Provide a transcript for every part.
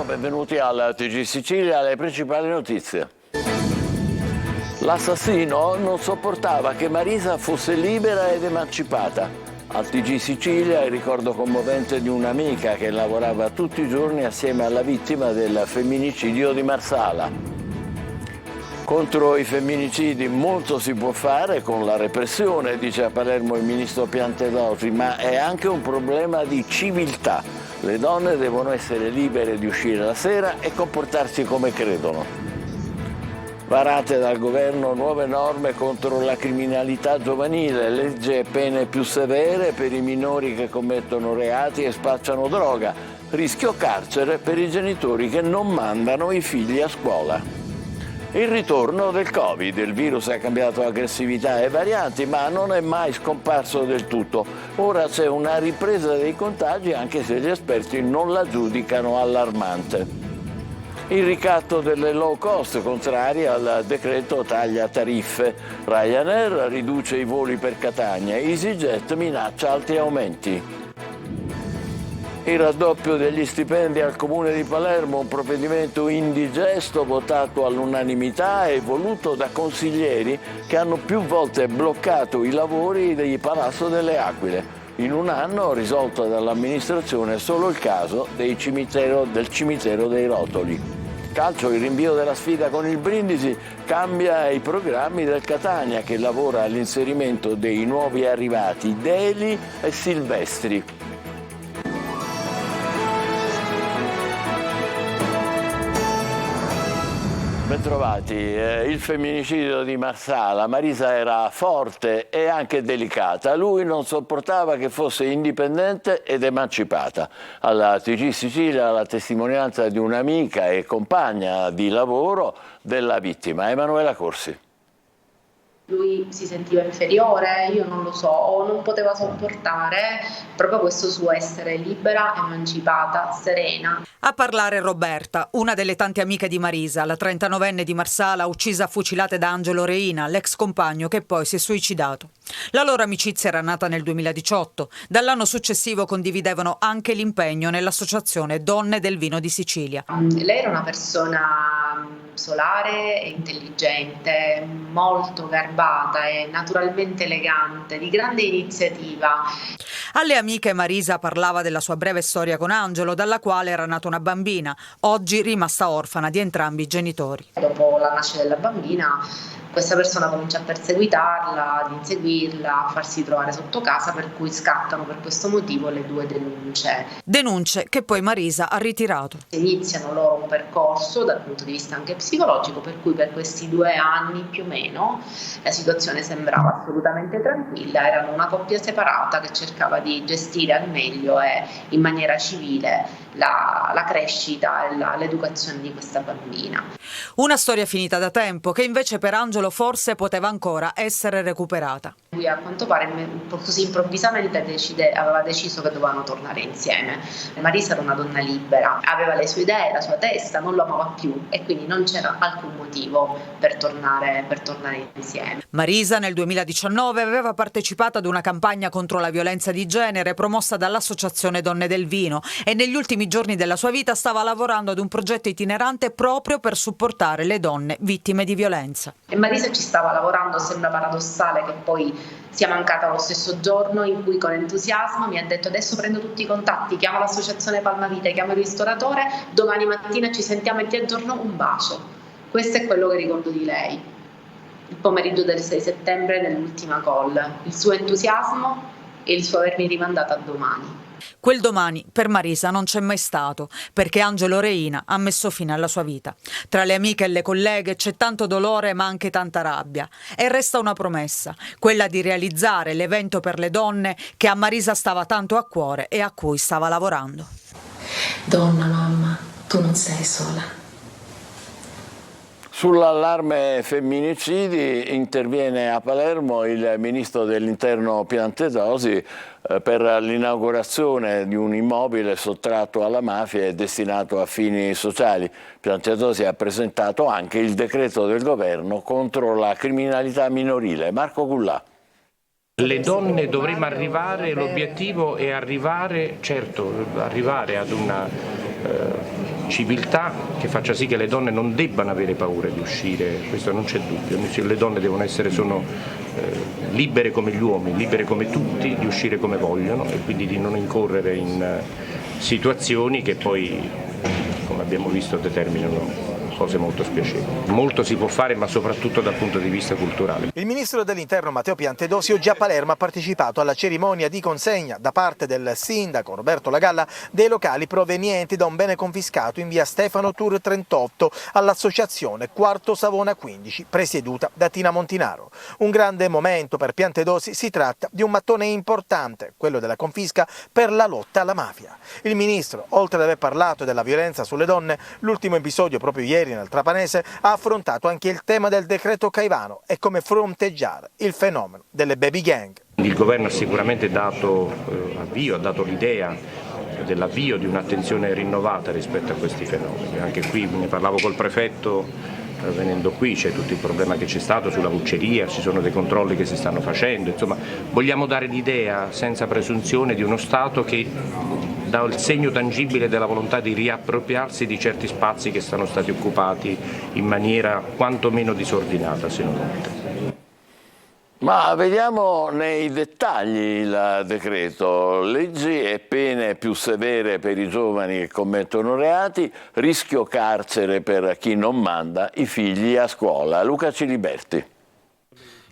buongiorno, benvenuti al TG Sicilia, le principali notizie. L'assassino non sopportava che Marisa fosse libera ed emancipata. Al TG Sicilia il ricordo commovente di un'amica che lavorava tutti i giorni assieme alla vittima del femminicidio di Marsala. Contro i femminicidi molto si può fare con la repressione, dice a Palermo il ministro Piantedosi, ma è anche un problema di civiltà. Le donne devono essere libere di uscire la sera e comportarsi come credono. Varate dal governo nuove norme contro la criminalità giovanile, legge e pene più severe per i minori che commettono reati e spacciano droga, rischio carcere per i genitori che non mandano i figli a scuola. Il ritorno del Covid, il virus ha cambiato aggressività e varianti, ma non è mai scomparso del tutto. Ora c'è una ripresa dei contagi, anche se gli esperti non la giudicano allarmante. Il ricatto delle low cost, contrari al decreto taglia tariffe. Ryanair riduce i voli per Catania, EasyJet minaccia alti aumenti. Il raddoppio degli stipendi al Comune di Palermo, un provvedimento indigesto votato all'unanimità e voluto da consiglieri che hanno più volte bloccato i lavori di Palazzo delle Aquile. In un anno risolto dall'amministrazione solo il caso del cimitero dei Rotoli. Calcio, il rinvio della sfida con il Brindisi cambia i programmi del Catania che lavora all'inserimento dei nuovi arrivati Deli e Silvestri. Bentrovati. Il femminicidio di Marsala. Marisa era forte e anche delicata. Lui non sopportava che fosse indipendente ed emancipata. Alla TG Sicilia la testimonianza di un'amica e compagna di lavoro della vittima, Emanuela Corsi. Lui si sentiva inferiore, io non lo so, o non poteva sopportare proprio questo suo essere libera, emancipata, serena. A parlare Roberta, una delle tante amiche di Marisa, la 39enne di Marsala uccisa a fucilate da Angelo Reina, l'ex compagno che poi si è suicidato. La loro amicizia era nata nel 2018. Dall'anno successivo condividevano anche l'impegno nell'associazione Donne del Vino di Sicilia. Lei era una persona solare e intelligente, molto garbata e naturalmente elegante, di grande iniziativa. Alle amiche Marisa parlava della sua breve storia con Angelo, dalla quale era nata una bambina, oggi rimasta orfana di entrambi i genitori. Dopo la nascita della bambina, questa persona comincia a perseguitarla, ad inseguirla, a farsi trovare sotto casa, per cui scattano per questo motivo le 2 denunce. Denunce che poi Marisa ha ritirato. Iniziano loro un percorso dal punto di vista anche psicologico, per cui per questi 2 anni più o meno la situazione sembrava assolutamente tranquilla, erano una coppia separata che cercava di gestire al meglio e in maniera civile la crescita e l'educazione di questa bambina. Una storia finita da tempo che invece per Angelo forse poteva ancora essere recuperata. Lui a quanto pare così improvvisamente aveva deciso che dovevano tornare insieme. Marisa era una donna libera, aveva le sue idee, la sua testa, non lo amava più e quindi non c'era alcun motivo per tornare insieme. Marisa nel 2019 aveva partecipato ad una campagna contro la violenza di genere promossa dall'Associazione Donne del Vino e negli ultimi giorni della sua vita stava lavorando ad un progetto itinerante proprio per supportare le donne vittime di violenza. E Marisa ci stava lavorando, sembra paradossale che poi sia mancata lo stesso giorno in cui con entusiasmo mi ha detto: adesso prendo tutti i contatti, chiamo l'associazione Palmavite, chiamo il ristoratore, domani mattina ci sentiamo e ti aggiorno, un bacio. Questo è quello che ricordo di lei. Il pomeriggio del 6 settembre nell'ultima call, il suo entusiasmo e il suo avermi rimandato a domani. Quel domani per Marisa non c'è mai stato, perché Angelo Reina ha messo fine alla sua vita. Tra le amiche e le colleghe c'è tanto dolore ma anche tanta rabbia. E resta una promessa, quella di realizzare l'evento per le donne che a Marisa stava tanto a cuore e a cui stava lavorando. Donna, mamma, tu non sei sola. Sull'allarme femminicidi interviene a Palermo il ministro dell'Interno Piantedosi per l'inaugurazione di un immobile sottratto alla mafia e destinato a fini sociali. Piantedosi ha presentato anche il decreto del governo contro la criminalità minorile. Marco Gullà. Le donne dovremmo arrivare, l'obiettivo è arrivare ad una civiltà che faccia sì che le donne non debbano avere paura di uscire, questo non c'è dubbio, le donne sono libere come gli uomini, libere come tutti di uscire come vogliono e quindi di non incorrere in situazioni che poi, come abbiamo visto, determinano cose molto spiacevoli. Molto si può fare, ma soprattutto dal punto di vista culturale. Il ministro dell'Interno Matteo Piantedosi oggi a Palermo ha partecipato alla cerimonia di consegna da parte del sindaco Roberto Lagalla dei locali provenienti da un bene confiscato in via Stefano Tur 38 all'associazione Quarto Savona 15, presieduta da Tina Montinaro. Un grande momento per Piantedosi, si tratta di un mattone importante, quello della confisca per la lotta alla mafia. Il ministro, oltre ad aver parlato della violenza sulle donne, l'ultimo episodio proprio ieri nel Trapanese, ha affrontato anche il tema del decreto Caivano e come fronteggiare il fenomeno delle baby gang. Il governo ha sicuramente dato l'idea dell'avvio di un'attenzione rinnovata rispetto a questi fenomeni. Anche qui ne parlavo col prefetto, venendo qui c'è tutto il problema che c'è stato sulla vucceria, ci sono dei controlli che si stanno facendo, insomma vogliamo dare l'idea senza presunzione di uno Stato che dà il segno tangibile della volontà di riappropriarsi di certi spazi che sono stati occupati in maniera quantomeno disordinata, se non oltre. Ma vediamo nei dettagli il decreto. Leggi e pene più severe per i giovani che commettono reati, rischio carcere per chi non manda i figli a scuola. Luca Ciliberti.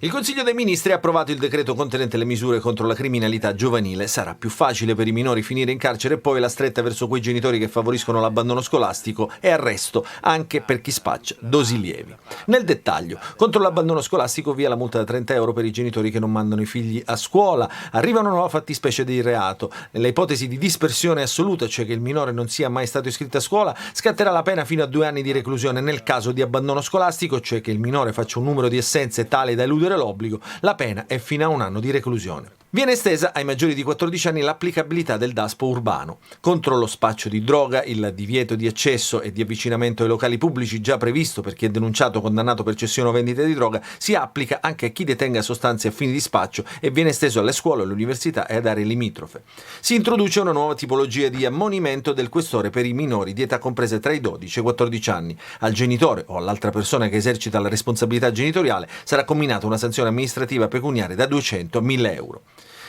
Il Consiglio dei Ministri ha approvato il decreto contenente le misure contro la criminalità giovanile. Sarà più facile per i minori finire in carcere e poi la stretta verso quei genitori che favoriscono l'abbandono scolastico e arresto anche per chi spaccia dosi lievi. Nel dettaglio, contro l'abbandono scolastico via la multa da 30 euro per i genitori che non mandano i figli a scuola. Arriva una nuova fattispecie di reato. Nelle ipotesi di dispersione assoluta, cioè che il minore non sia mai stato iscritto a scuola, scatterà la pena fino a 2 anni di reclusione. Nel caso di abbandono scolastico, cioè che il minore faccia un numero di assenze tale da eludere l'obbligo, la pena è fino a 1 anno di reclusione. Viene estesa ai maggiori di 14 anni l'applicabilità del DASPO urbano. Contro lo spaccio di droga, il divieto di accesso e di avvicinamento ai locali pubblici già previsto per chi è denunciato o condannato per cessione o vendita di droga si applica anche a chi detenga sostanze a fini di spaccio e viene esteso alle scuole, alle università e ad aree limitrofe. Si introduce una nuova tipologia di ammonimento del questore per i minori di età comprese tra i 12 e i 14 anni. Al genitore o all'altra persona che esercita la responsabilità genitoriale sarà comminata una sanzione amministrativa pecuniaria da 200 a 1.000 euro.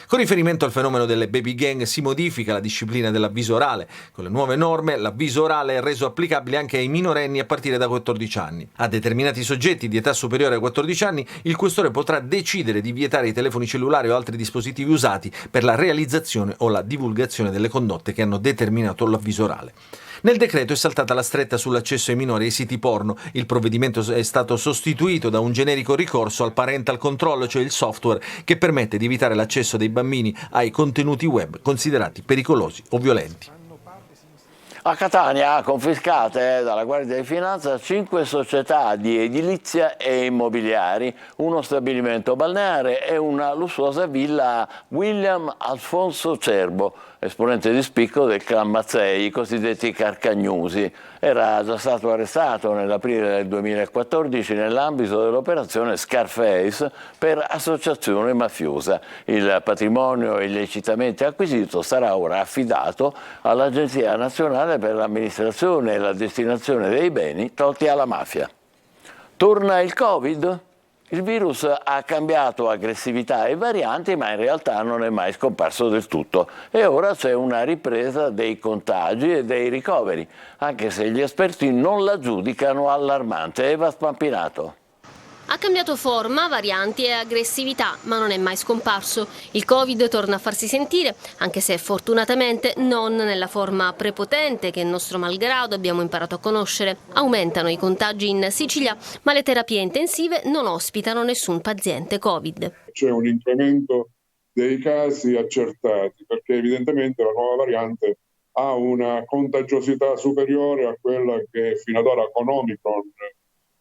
Con riferimento al fenomeno delle baby gang si modifica la disciplina dell'avviso orale. Con le nuove norme l'avviso orale è reso applicabile anche ai minorenni a partire da 14 anni. A determinati soggetti di età superiore ai 14 anni il questore potrà decidere di vietare i telefoni cellulari o altri dispositivi usati per la realizzazione o la divulgazione delle condotte che hanno determinato l'avviso orale. Nel decreto è saltata la stretta sull'accesso ai minori ai siti porno. Il provvedimento è stato sostituito da un generico ricorso al parental control, cioè il software che permette di evitare l'accesso dei bambini ai contenuti web considerati pericolosi o violenti. A Catania confiscate dalla Guardia di Finanza 5 società di edilizia e immobiliari, uno stabilimento balneare e una lussuosa villa William Alfonso Cerbo, esponente di spicco del clan Mazzei, i cosiddetti Carcagnusi. Era già stato arrestato nell'aprile del 2014 nell'ambito dell'operazione Scarface per associazione mafiosa. Il patrimonio illecitamente acquisito sarà ora affidato all'Agenzia Nazionale per l'amministrazione e la destinazione dei beni tolti alla mafia. Torna il Covid? Il virus ha cambiato aggressività e varianti, ma in realtà non è mai scomparso del tutto. E ora c'è una ripresa dei contagi e dei ricoveri, anche se gli esperti non la giudicano allarmante. Eva Spampinato. Ha cambiato forma, varianti e aggressività, ma non è mai scomparso. Il Covid torna a farsi sentire, anche se fortunatamente non nella forma prepotente che nostro malgrado abbiamo imparato a conoscere. Aumentano i contagi in Sicilia, ma le terapie intensive non ospitano nessun paziente Covid. C'è un incremento dei casi accertati, perché evidentemente la nuova variante ha una contagiosità superiore a quella che fino ad ora con Omicron,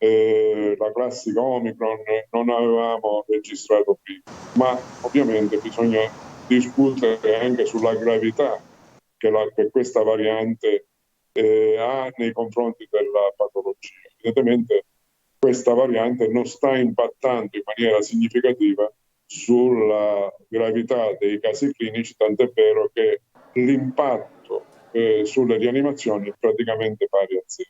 la classica Omicron, non avevamo registrato prima. Ma ovviamente bisogna discutere anche sulla gravità che questa variante ha nei confronti della patologia. Evidentemente questa variante non sta impattando in maniera significativa sulla gravità dei casi clinici, tant'è vero che l'impatto sulle rianimazioni è praticamente pari a zero.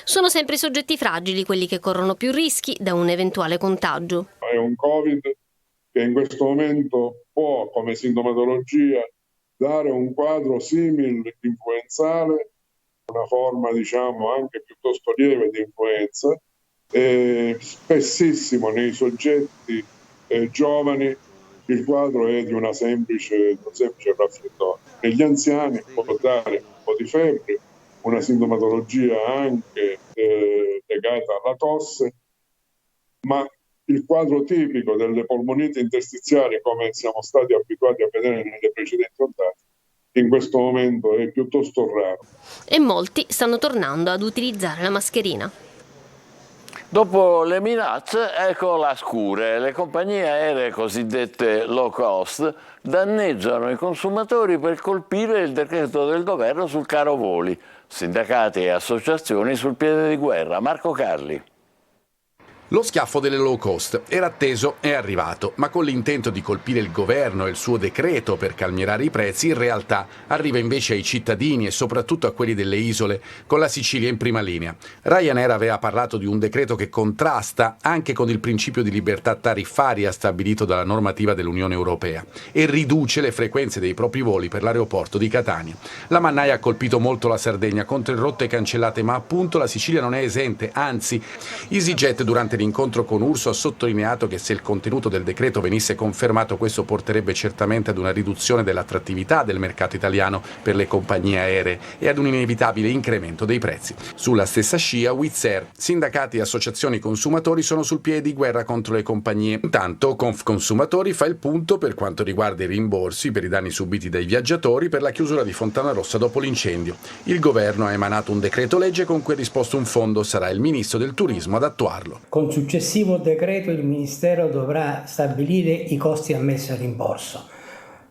Sono sempre i soggetti fragili quelli che corrono più rischi da un eventuale contagio. È un Covid che in questo momento può, come sintomatologia, dare un quadro simile influenzale, una forma diciamo anche piuttosto lieve di influenza, spessissimo nei soggetti giovani il quadro è di un semplice raffreddore. Negli anziani può dare un po' di febbre, una sintomatologia anche legata alla tosse, ma il quadro tipico delle polmoniti interstiziali, come siamo stati abituati a vedere nelle precedenti ondate, in questo momento è piuttosto raro. E molti stanno tornando ad utilizzare la mascherina. Dopo le minacce, ecco la scure. Le compagnie aeree cosiddette low cost danneggiano i consumatori per colpire il decreto del governo sul caro voli. Sindacati e associazioni sul piede di guerra. Marco Carli. Lo schiaffo delle low cost era atteso e arrivato, ma con l'intento di colpire il governo e il suo decreto per calmierare i prezzi, in realtà arriva invece ai cittadini e soprattutto a quelli delle isole, con la Sicilia in prima linea. Ryanair aveva parlato di un decreto che contrasta anche con il principio di libertà tariffaria stabilito dalla normativa dell'Unione Europea e riduce le frequenze dei propri voli per l'aeroporto di Catania. La mannaia ha colpito molto la Sardegna con 3 rotte cancellate, ma appunto la Sicilia non è esente, anzi EasyJet durante l'incontro con Urso ha sottolineato che se il contenuto del decreto venisse confermato questo porterebbe certamente ad una riduzione dell'attrattività del mercato italiano per le compagnie aeree e ad un inevitabile incremento dei prezzi. Sulla stessa scia Wizz Air, sindacati e associazioni consumatori sono sul piede di guerra contro le compagnie. Intanto Confconsumatori fa il punto per quanto riguarda i rimborsi per i danni subiti dai viaggiatori per la chiusura di Fontanarossa dopo l'incendio. Il governo ha emanato un decreto legge con cui è disposto un fondo, sarà il ministro del turismo ad attuarlo. Con successivo decreto il Ministero dovrà stabilire i costi ammessi al rimborso.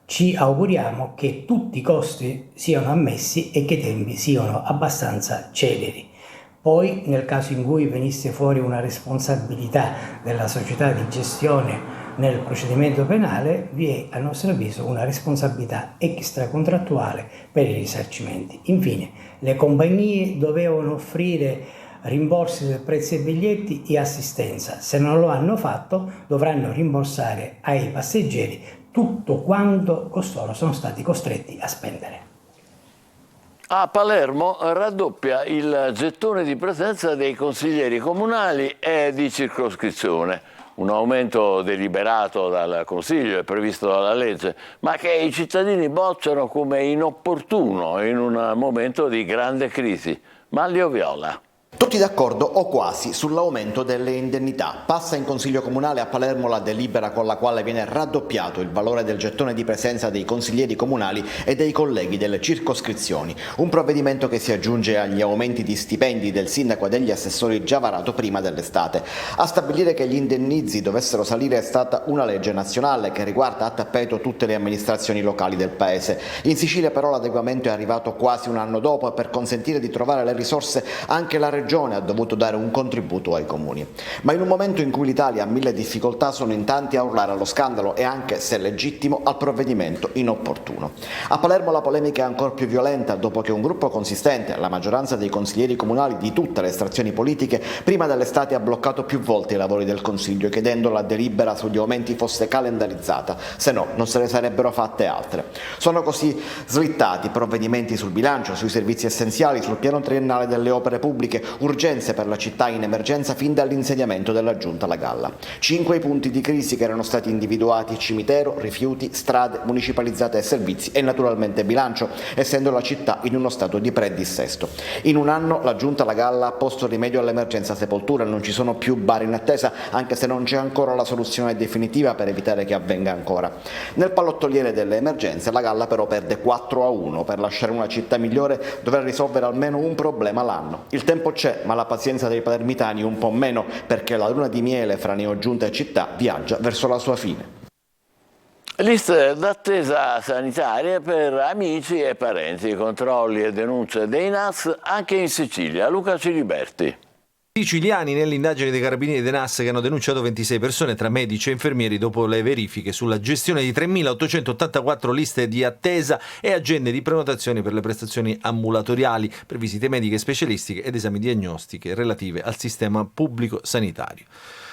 Ci auguriamo che tutti i costi siano ammessi e che i tempi siano abbastanza celeri. Poi, nel caso in cui venisse fuori una responsabilità della società di gestione nel procedimento penale, vi è, a nostro avviso, una responsabilità extracontrattuale per i risarcimenti. Infine, le compagnie dovevano offrire rimborsi del prezzo dei biglietti e assistenza. Se non lo hanno fatto, dovranno rimborsare ai passeggeri tutto quanto costoro sono stati costretti a spendere. A Palermo raddoppia il gettone di presenza dei consiglieri comunali e di circoscrizione. Un aumento deliberato dal Consiglio e previsto dalla legge, ma che i cittadini bocciano come inopportuno in un momento di grande crisi. Manlio Viola. Tutti d'accordo o quasi sull'aumento delle indennità. Passa in Consiglio Comunale a Palermo la delibera con la quale viene raddoppiato il valore del gettone di presenza dei consiglieri comunali e dei colleghi delle circoscrizioni. Un provvedimento che si aggiunge agli aumenti di stipendi del sindaco e degli assessori già varato prima dell'estate. A stabilire che gli indennizi dovessero salire è stata una legge nazionale che riguarda a tappeto tutte le amministrazioni locali del paese. In Sicilia però l'adeguamento è arrivato quasi un anno dopo e per consentire di trovare le risorse anche la Regione ha dovuto dare un contributo ai comuni. Ma in un momento in cui l'Italia ha mille difficoltà sono in tanti a urlare allo scandalo e anche, se legittimo, al provvedimento inopportuno. A Palermo la polemica è ancora più violenta dopo che un gruppo consistente, la maggioranza dei consiglieri comunali di tutte le estrazioni politiche, prima dell'estate ha bloccato più volte i lavori del Consiglio chiedendo la delibera sugli aumenti fosse calendarizzata, se no non se ne sarebbero fatte altre. Sono così slittati provvedimenti sul bilancio, sui servizi essenziali, sul piano triennale delle opere pubbliche, urgenze per la città in emergenza fin dall'insediamento della Giunta La Galla. 5 i punti di crisi che erano stati individuati: cimitero, rifiuti, strade, municipalizzate e servizi e naturalmente bilancio, essendo la città in uno stato di predissesto. In un anno la Giunta La Galla ha posto rimedio all'emergenza sepoltura, non ci sono più bar in attesa, anche se non c'è ancora la soluzione definitiva per evitare che avvenga ancora. Nel pallottoliere delle emergenze la Galla però perde 4-1, per lasciare una città migliore dovrà risolvere almeno un problema l'anno. Il tempo c'è, ma la pazienza dei palermitani un po' meno, perché la luna di miele fra neogiunta e città viaggia verso la sua fine. Liste d'attesa sanitarie per amici e parenti, controlli e denunce dei NAS anche in Sicilia. Luca Ciliberti. Siciliani nell'indagine dei carabinieri dei NAS che hanno denunciato 26 persone tra medici e infermieri dopo le verifiche sulla gestione di 3.884 liste di attesa e agende di prenotazioni per le prestazioni ambulatoriali per visite mediche specialistiche ed esami diagnostiche relative al sistema pubblico sanitario.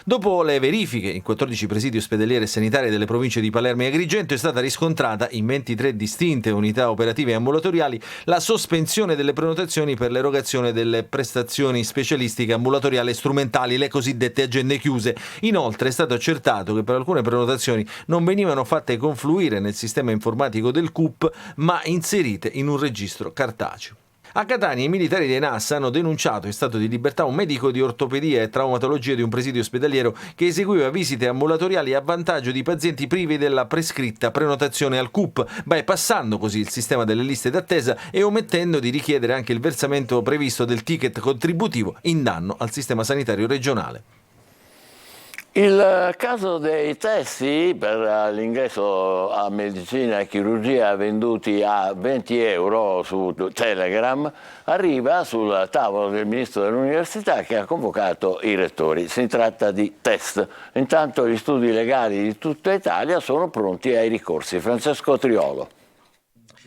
Dopo le verifiche in 14 presidi ospedalieri e sanitari delle province di Palermo e Agrigento è stata riscontrata in 23 distinte unità operative e ambulatoriali la sospensione delle prenotazioni per l'erogazione delle prestazioni specialistiche ambulatoriali e strumentali, le cosiddette agende chiuse. Inoltre è stato accertato che per alcune prenotazioni non venivano fatte confluire nel sistema informatico del CUP ma inserite in un registro cartaceo. A Catania i militari dei NAS hanno denunciato in stato di libertà un medico di ortopedia e traumatologia di un presidio ospedaliero che eseguiva visite ambulatoriali a vantaggio di pazienti privi della prescritta prenotazione al CUP, bypassando così il sistema delle liste d'attesa e omettendo di richiedere anche il versamento previsto del ticket contributivo in danno al sistema sanitario regionale. Il caso dei testi per l'ingresso a medicina e chirurgia venduti a 20 euro su Telegram arriva sul tavolo del ministro dell'università che ha convocato i rettori. Si tratta di test. Intanto gli studi legali di tutta Italia sono pronti ai ricorsi. Francesco Triolo.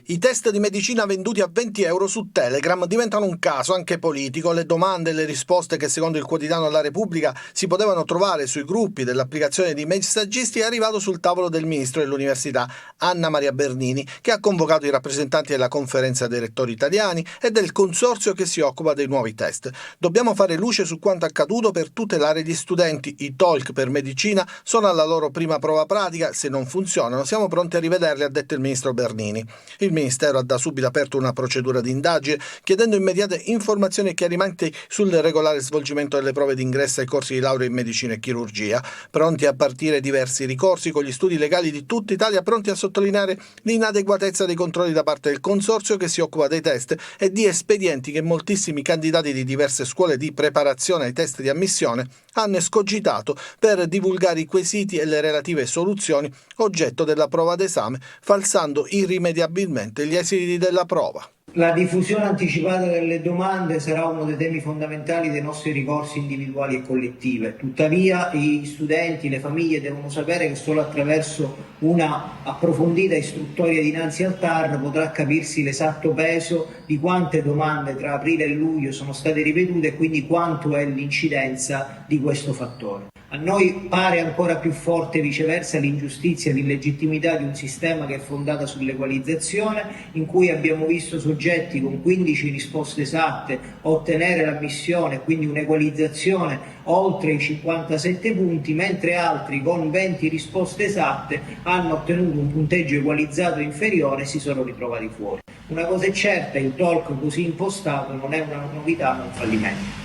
I test di medicina venduti a 20 euro su Telegram diventano un caso anche politico. Le domande e le risposte che secondo il quotidiano La Repubblica si potevano trovare sui gruppi dell'applicazione di messaggisti è arrivato sul tavolo del ministro dell'università Anna Maria Bernini, che ha convocato i rappresentanti della conferenza dei rettori italiani e del consorzio che si occupa dei nuovi test. Dobbiamo fare luce su quanto accaduto per tutelare gli studenti. I TOEIC per medicina sono alla loro prima prova pratica. Se non funzionano siamo pronti a rivederli, ha detto il ministro Bernini. Il Ministero ha da subito aperto una procedura di indagine chiedendo immediate informazioni e chiarimenti sul regolare svolgimento delle prove di ingresso ai corsi di laurea in medicina e chirurgia. Pronti a partire diversi ricorsi con gli studi legali di tutta Italia pronti a sottolineare l'inadeguatezza dei controlli da parte del consorzio che si occupa dei test e di espedienti che moltissimi candidati di diverse scuole di preparazione ai test di ammissione hanno escogitato per divulgare i quesiti e le relative soluzioni oggetto della prova d'esame, falsando irrimediabilmente gli esiti della prova. La diffusione anticipata delle domande sarà uno dei temi fondamentali dei nostri ricorsi individuali e collettivi. Tuttavia gli studenti, le famiglie devono sapere che solo attraverso una approfondita istruttoria dinanzi al TAR potrà capirsi l'esatto peso di quante domande tra aprile e luglio sono state ripetute e quindi quanto è l'incidenza di questo fattore. A noi pare ancora più forte viceversa l'ingiustizia e l'illegittimità di un sistema che è fondato sull'equalizzazione, in cui abbiamo visto soggetti con 15 risposte esatte ottenere l'ammissione, quindi un'equalizzazione oltre i 57 punti, mentre altri con 20 risposte esatte hanno ottenuto un punteggio equalizzato inferiore e si sono ritrovati fuori. Una cosa è certa, il TOEIC così impostato non è una novità ma un fallimento.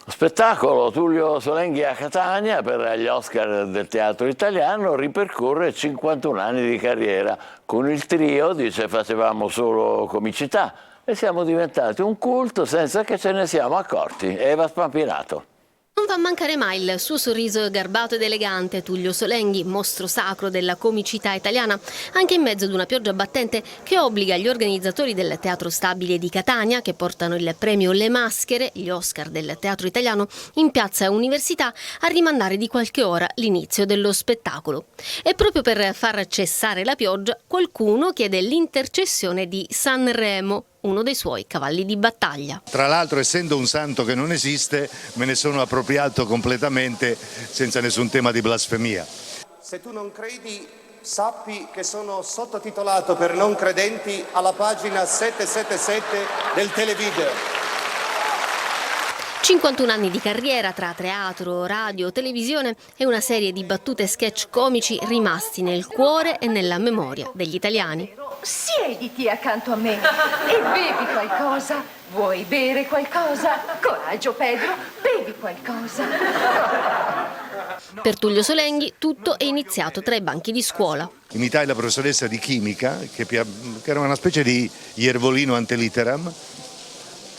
Spettacolo. Tullio Solenghi a Catania per gli Oscar del teatro italiano ripercorre 51 anni di carriera. Con il trio, dice, facevamo solo comicità e siamo diventati un culto senza che ce ne siamo accorti. Eva Spampinato. Non va a mancare mai il suo sorriso garbato ed elegante. Tullio Solenghi, mostro sacro della comicità italiana, anche in mezzo ad una pioggia battente che obbliga gli organizzatori del Teatro Stabile di Catania, che portano il premio Le Maschere, gli Oscar del teatro italiano, in piazza Università, a rimandare di qualche ora l'inizio dello spettacolo. E proprio per far cessare la pioggia, qualcuno chiede l'intercessione di Sanremo, uno dei suoi cavalli di battaglia. Tra l'altro, essendo un santo che non esiste, me ne sono appropriato completamente senza nessun tema di blasfemia. Se tu non credi, sappi che sono sottotitolato per non credenti alla pagina 777 del televideo. 51 anni di carriera tra teatro, radio, televisione e una serie di battute e sketch comici rimasti nel cuore e nella memoria degli italiani. Siediti accanto a me e bevi qualcosa. Vuoi bere qualcosa? Coraggio, Pedro, bevi qualcosa. Per Tullio Solenghi tutto è iniziato tra i banchi di scuola. Imitai la professoressa di chimica, che era una specie di Iervolino antelitteram,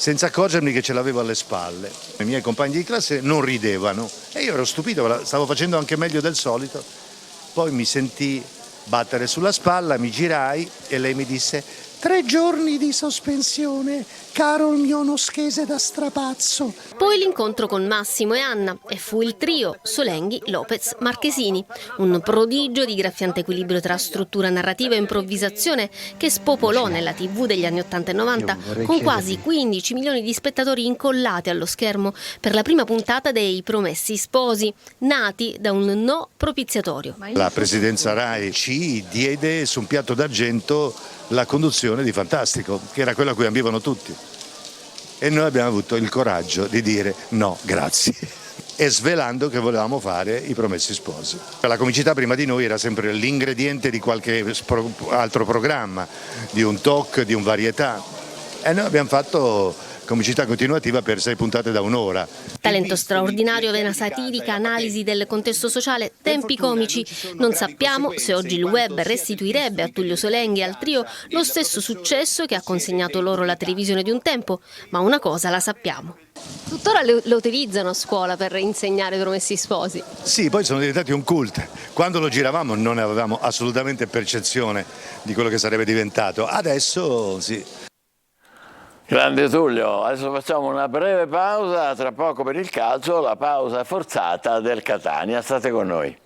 senza accorgermi che ce l'avevo alle spalle. I miei compagni di classe non ridevano e io ero stupito, stavo facendo anche meglio del solito. Poi mi sentii battere sulla spalla, mi girai e lei mi disse: 3 giorni di sospensione, caro il mio noschese da strapazzo. Poi l'incontro con Massimo e Anna e fu il trio Solenghi, Lopez, Marchesini, un prodigio di graffiante equilibrio tra struttura narrativa e improvvisazione che spopolò nella TV degli anni 80 e 90 con quasi 15 milioni di spettatori incollati allo schermo per la prima puntata dei Promessi Sposi, nati da un no propiziatorio. La presidenza Rai ci diede su un piatto d'argento la conduzione di Fantastico, che era quella a cui ambivano tutti. E noi abbiamo avuto il coraggio di dire no, grazie. E svelando che volevamo fare i Promessi Sposi. La comicità prima di noi era sempre l'ingrediente di qualche altro programma, di un talk, di un varietà. E noi abbiamo fatto comicità continuativa per 6 puntate da un'ora. Talento straordinario, vena satirica, analisi del contesto sociale, tempi comici. Non sappiamo se oggi il web restituirebbe a Tullio Solenghi e al trio lo stesso successo che ha consegnato loro la televisione di un tempo, ma una cosa la sappiamo. Tuttora lo utilizzano a scuola per insegnare Promessi Sposi? Sì, poi sono diventati un cult. Quando lo giravamo non ne avevamo assolutamente percezione di quello che sarebbe diventato. Adesso sì. Grande Tullio, adesso facciamo una breve pausa, tra poco per il calcio, la pausa forzata del Catania. State con noi.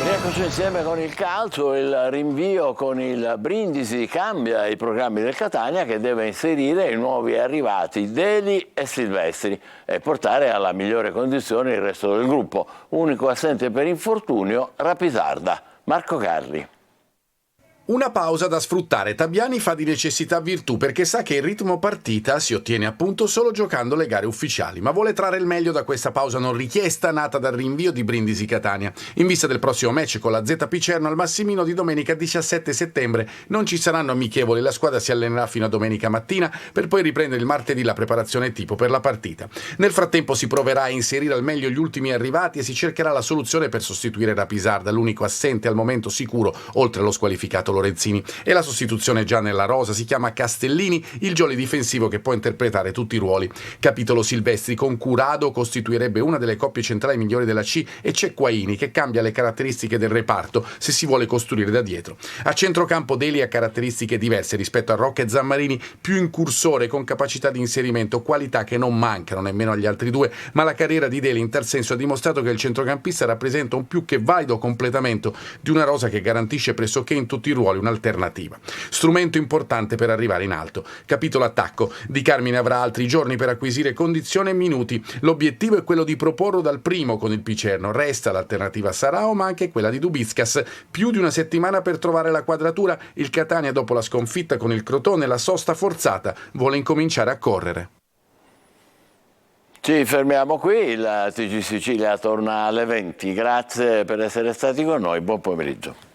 Rieccoci insieme con il calcio, il rinvio con il Brindisi cambia i programmi del Catania che deve inserire i nuovi arrivati Deli e Silvestri e portare alla migliore condizione il resto del gruppo. Unico assente per infortunio, Rapisarda. Marco Carli. Una pausa da sfruttare. Tabiani fa di necessità virtù perché sa che il ritmo partita si ottiene appunto solo giocando le gare ufficiali, ma vuole trarre il meglio da questa pausa non richiesta nata dal rinvio di Brindisi Catania. In vista del prossimo match con la Z Picerno al Massimino di domenica 17 settembre non ci saranno amichevoli, la squadra si allenerà fino a domenica mattina per poi riprendere il martedì la preparazione tipo per la partita. Nel frattempo si proverà a inserire al meglio gli ultimi arrivati e si cercherà la soluzione per sostituire Rapisarda, l'unico assente al momento sicuro oltre allo squalificato Lorenzini, e la sostituzione già nella rosa si chiama Castellini, il jolly difensivo che può interpretare tutti i ruoli. Capitolo Silvestri con Curado costituirebbe una delle coppie centrali migliori della C e c'è Quaini che cambia le caratteristiche del reparto se si vuole costruire da dietro. A centrocampo Deli ha caratteristiche diverse rispetto a Rocca e Zammarini, più incursore con capacità di inserimento, qualità che non mancano nemmeno agli altri due, ma la carriera di Deli in tal senso ha dimostrato che il centrocampista rappresenta un più che valido completamento di una rosa che garantisce pressoché in tutti i ruoli un'alternativa. Strumento importante per arrivare in alto. Capitolo attacco. Di Carmine avrà altri giorni per acquisire condizione e minuti. L'obiettivo è quello di proporlo dal primo con il Picerno. Resta l'alternativa Sarao, ma anche quella di Dubickas. Più di una settimana per trovare la quadratura. Il Catania, dopo la sconfitta con il Crotone, la sosta forzata, vuole incominciare a correre. Ci fermiamo qui, il TG Sicilia torna alle 20. Grazie per essere stati con noi, buon pomeriggio.